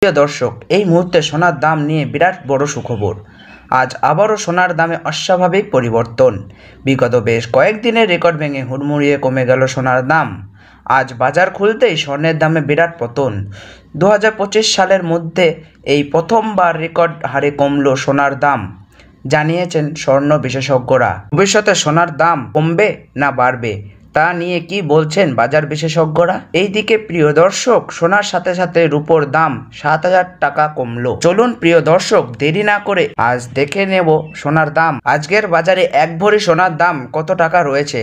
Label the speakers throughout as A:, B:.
A: প্রিয় দর্শক, এই মুহূর্তে সোনার দাম নিয়ে বিরাট বড় সুখবর। আজ আবারও সোনার দামে অস্বাভাবিক পরিবর্তন। বিগত বেশ কয়েকদিনের রেকর্ড ভেঙে হুড়মুড়িয়ে কমে গেল সোনার দাম। আজ বাজার খুলতেই স্বর্ণের দামে বিরাট পতন। 2025 সালের মধ্যে এই প্রথমবার রেকর্ড হারে কমল সোনার দাম, জানিয়েছেন স্বর্ণ বিশেষজ্ঞরা। ভবিষ্যতে সোনার দাম কমবে না বাড়বে তা নিয়ে কি বলছেন বাজার বিশেষজ্ঞরা? এইদিকে প্রিয় দর্শক, সোনার সাথে সাথে রূপোর দাম 7,000 টাকা কমলো। চলুন প্রিয় দর্শক, দেরি না করে আজ দেখে নেব সোনার দাম। আজকের বাজারে এক ভরি সোনার দাম কত টাকা রয়েছে,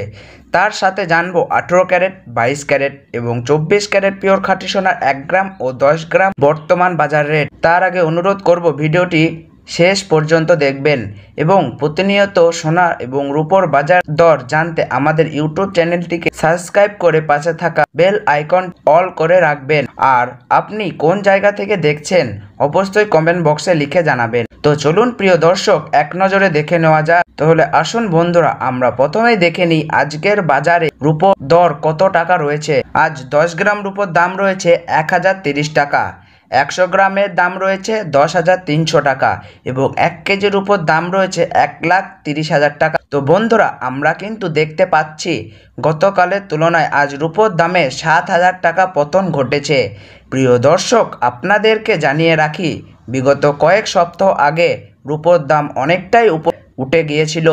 A: তার সাথে জানবো 18 ক্যারেট, 22 ক্যারেট এবং 24 ক্যারেট পিওর খাঁটি সোনার 1 গ্রাম ও 10 গ্রাম বর্তমান বাজার রেট। তার আগে অনুরোধ করব ভিডিওটি শেষ পর্যন্ত দেখবেন এবং প্রতিনিয়ত সোনা এবং রূপোর বাজার দর জানতে আমাদের ইউটিউব চ্যানেলটিকে সাবস্ক্রাইব করে পাশে থাকা বেল আইকন অল করে রাখবেন। আর আপনি কোন জায়গা থেকে দেখছেন অবশ্যই কমেন্ট বক্সে লিখে জানাবেন। তো চলুন প্রিয় দর্শক, এক নজরে দেখে নেওয়া যাক। তাহলে আসুন বন্ধুরা, আমরা প্রথমেই দেখে নিই আজকের বাজারে রূপোর দর কত টাকা রয়েছে। আজ 10 গ্রাম রূপোর দাম রয়েছে 1030 টাকা, 100 গ্রামের দাম রয়েছে 10,300 টাকা এবং 1 কেজির উপর দাম রয়েছে 1,30,000 টাকা। তো বন্ধুরা, আমরা কিন্তু দেখতে পাচ্ছি গতকালের তুলনায় আজ রূপোর দামে 7,000 টাকা পতন ঘটেছে। প্রিয় দর্শক, আপনাদেরকে জানিয়ে রাখি, বিগত কয়েক সপ্তাহ আগে রূপোর দাম অনেকটাই উঠে গিয়েছিল,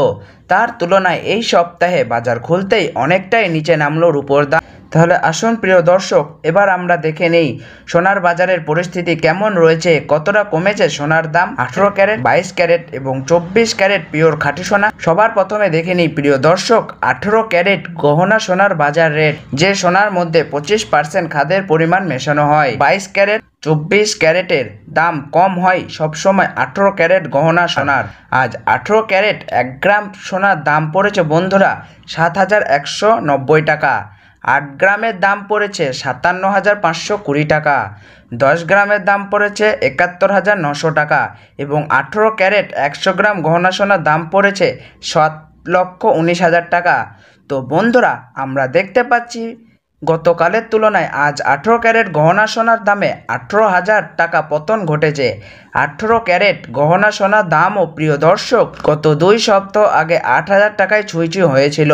A: তার তুলনায় এই সপ্তাহে বাজার খুলতেই অনেকটাই নিচে নামলো রূপোর দাম। তাহলে আসুন প্রিয় দর্শক, এবার আমরা দেখে নেই সোনার বাজারের পরিস্থিতি কেমন রয়েছে, কতটা কমেছে সোনার দাম। 18 ক্যারেট, 22 ক্যারেট এবং 24 ক্যারেট পিওর খাঁটি সোনা। সবার প্রথমে দেখে নিই প্রিয় দর্শক 18 ক্যারেট গহনা সোনার বাজার রেট, যে সোনার মধ্যে 25% খাদের পরিমাণ মেশানো হয়। 22 ক্যারেট, 24 ক্যারেটের দাম কম হয় সবসময় 18 ক্যারেট গহনা সোনার। আজ 18 ক্যারেট 1 গ্রাম সোনার দাম পড়েছে বন্ধুরা 7,190 টাকা। 8 গ্রামের দাম পড়েছে 57,520 টাকা, 10 গ্রামের দাম পড়েছে 71,900 টাকা এবং 18 ক্যারেট 100 গ্রাম গহনা সোনার দাম পড়েছে 7,19,000 টাকা। তো বন্ধুরা, আমরা দেখতে পাচ্ছি গতকালের তুলনায় আজ 18 ক্যারেট গহনা সোনার দামে 18,000 টাকা পতন ঘটেছে। 18 ক্যারেট গহনা সোনার দামও প্রিয় দর্শক গত 2 সপ্তাহ আগে 8,000 টাকায় ছুঁই হয়েছিল,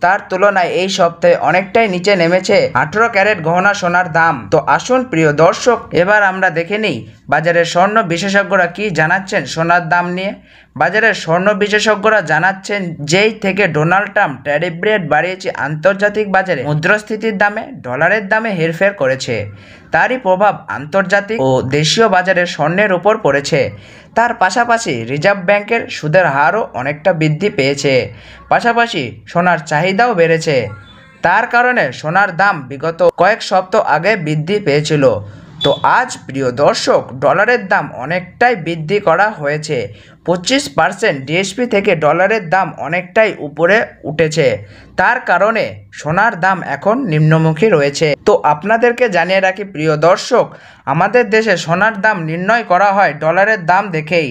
A: তার তুলনায় এই সপ্তাহে অনেকটাই নিচে নেমেছে 18 ক্যারেট গহনা সোনার দাম। তো আসুন প্রিয় দর্শক, এবার আমরা দেখে নিই বাজারের স্বর্ণ বিশেষজ্ঞরা কি জানাচ্ছেন সোনার দাম নিয়ে। বাজারের স্বর্ণ বিশেষজ্ঞরা জানাচ্ছেন, যেই থেকে ডোনাল্ড ট্রাম্প ট্যারিফ রেট বাড়িয়েছে আন্তর্জাতিক বাজারে মুদ্রাস্ফীতির দামে ডলারের দামে হেরফের করেছে, তারই প্রভাব আন্তর্জাতিক ও দেশীয় বাজারে স্বর্ণের উপর পড়েছে। তার পাশাপাশি রিজার্ভ ব্যাংকের সুদের হারও অনেকটা বৃদ্ধি পেয়েছে, পাশাপাশি সোনার চাহিদাও বেড়েছে। তার কারণে সোনার দাম বিগত কয়েক সপ্তাহ আগে বৃদ্ধি পেয়েছিল। তো আজ প্রিয় দর্শক, ডলারের দাম অনেকটাই বৃদ্ধি করা হয়েছে, 25% ডিএসপি থেকে ডলারের দাম অনেকটাই উপরে উঠেছে। তার কারণে সোনার দাম এখন নিম্নমুখী রয়েছে। তো আপনাদেরকে জানিয়ে রাখি প্রিয় দর্শক, আমাদের দেশে সোনার দাম নির্ণয় করা হয় ডলারের দাম দেখেই।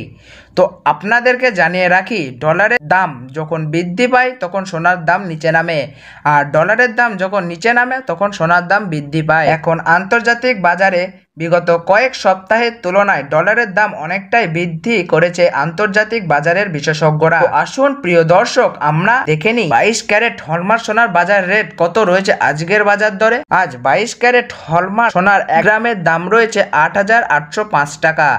A: তো আপনাদেরকে জানিয়ে রাখি, ডলারের দাম যখন বৃদ্ধি পায় তখন সোনার দাম নিচে নামে, আর ডলারের দাম যখন নিচে নামে তখন সোনার দাম বৃদ্ধি পায়। এখন আন্তর্জাতিক বাজারে বিগত কয়েক সপ্তাহের তুলনায় ডলারের দাম অনেকটাই বৃদ্ধি করেছে আন্তর্জাতিক বাজারের বিশেষজ্ঞরা। আসুন প্রিয় দর্শক, আমরা দেখে নিই 22 ক্যারেট হলমার্ক সোনার বাজার রেট কত রয়েছে আজকের বাজার দরে। আজ 22 ক্যারেট হলমার্ক সোনার 1 গ্রামের দাম রয়েছে 8,805 টাকা,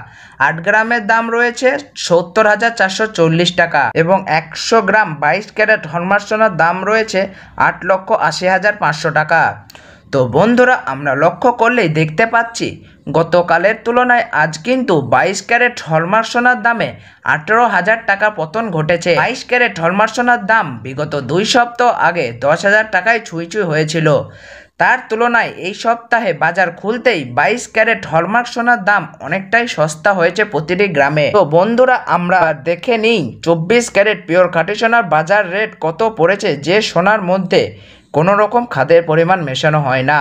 A: 8 গ্রামের দাম রয়েছে 70,440 টাকা এবং 100 গ্রাম 22 ক্যারেট হলমার্ক সোনার দাম রয়েছে 8,80,500 টাকা। তো বন্ধুরা, আমরা লক্ষ্য করলেই দেখতে পাচ্ছি গতকালের তুলনায় আজ কিন্তু 22 ক্যারেট হলমার্ক সোনার দামে 18,000 টাকা পতন ঘটেছে। 22 ক্যারেট হলমার্ক সোনার দাম বিগত 2 সপ্তাহ আগে 10,000 টাকায় ছুঁই হয়েছিল, তার তুলনায় এই সপ্তাহে বাজার খুলতেই 22 ক্যারেট হলমার্ক সোনার দাম অনেকটাই সস্তা হয়েছে প্রতিটি গ্রামে। তো বন্ধুরা, আমরা দেখে নিই 24 ক্যারেট পিওর খাঁটি সোনার বাজার রেট কত পড়েছে, যে সোনার মধ্যে কোনো রকম খাদের পরিমাণ মেশানো হয় না,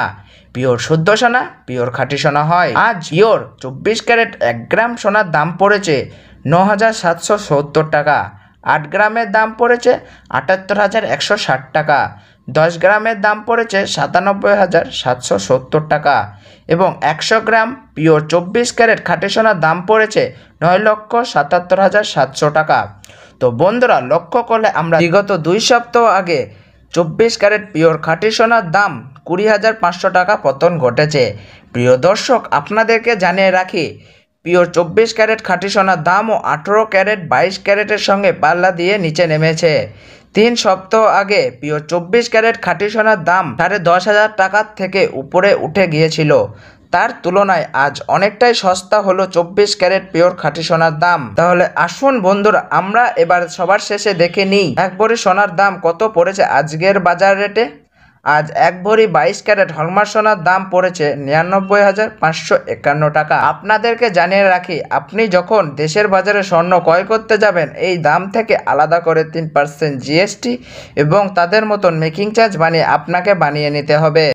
A: পিওর শুদ্ধ সোনা, পিওর খাঁটি সোনা হয়। আজ পিওর 24 ক্যারেট 1 গ্রাম সোনার দাম পড়েছে 9,770 টাকা, 8 গ্রামের দাম পড়েছে ৭৮,১৬০ টাকা, 10 গ্রামের দাম পড়েছে ৯৭,৭৭০ টাকা এবং 100 গ্রাম পিওর 24 ক্যারেট খাঁটি সোনার দাম পড়েছে ৯,৭৭,৭০০ টাকা। তো বন্ধুরা, লক্ষ্য করলে আমরা বিগত 2 সপ্তাহ আগে 24 ক্যারেট পিওর খাঁটি সোনার দাম 20,৫০০ টাকা পতন ঘটেছে। প্রিয় দর্শক, আপনাদেরকে জানিয়ে রাখি, পিওর 24 ক্যারেট খাঁটি সোনার দামও 18 ক্যারেট 22 ক্যারেটের সঙ্গে পাল্লা দিয়ে নিচে নেমেছে। 3 সপ্তাহ আগে পিওর 24 ক্যারেট খাঁটি সোনার দাম 10,500 টাকার থেকে উপরে উঠে গিয়েছিল। তার তুলনায় আজ অনেকটাই সস্তা হলো 24 ক্যারেট পিওর খাঁটি সোনার দাম। তাহলে আসুন বন্ধুরা, আমরা এবার সবার শেষে দেখে নিই এক ভরি সোনার দাম কত পড়েছে আজকের বাজার রেটে। আজ 1 ভরি 22 ক্যারেট হলমার্ক সোনার দাম পড়েছে 99,551 টাকা। আপনাদেরকে জানিয়ে রাখি, আপনি যখন দেশের বাজারে স্বর্ণ ক্রয় করতে যাবেন, এই দাম থেকে আলাদা করে 3% জিএসটি এবং তাদের মতন মেকিং চার্জ বানিয়ে আপনাকে বানিয়ে নিতে হবে।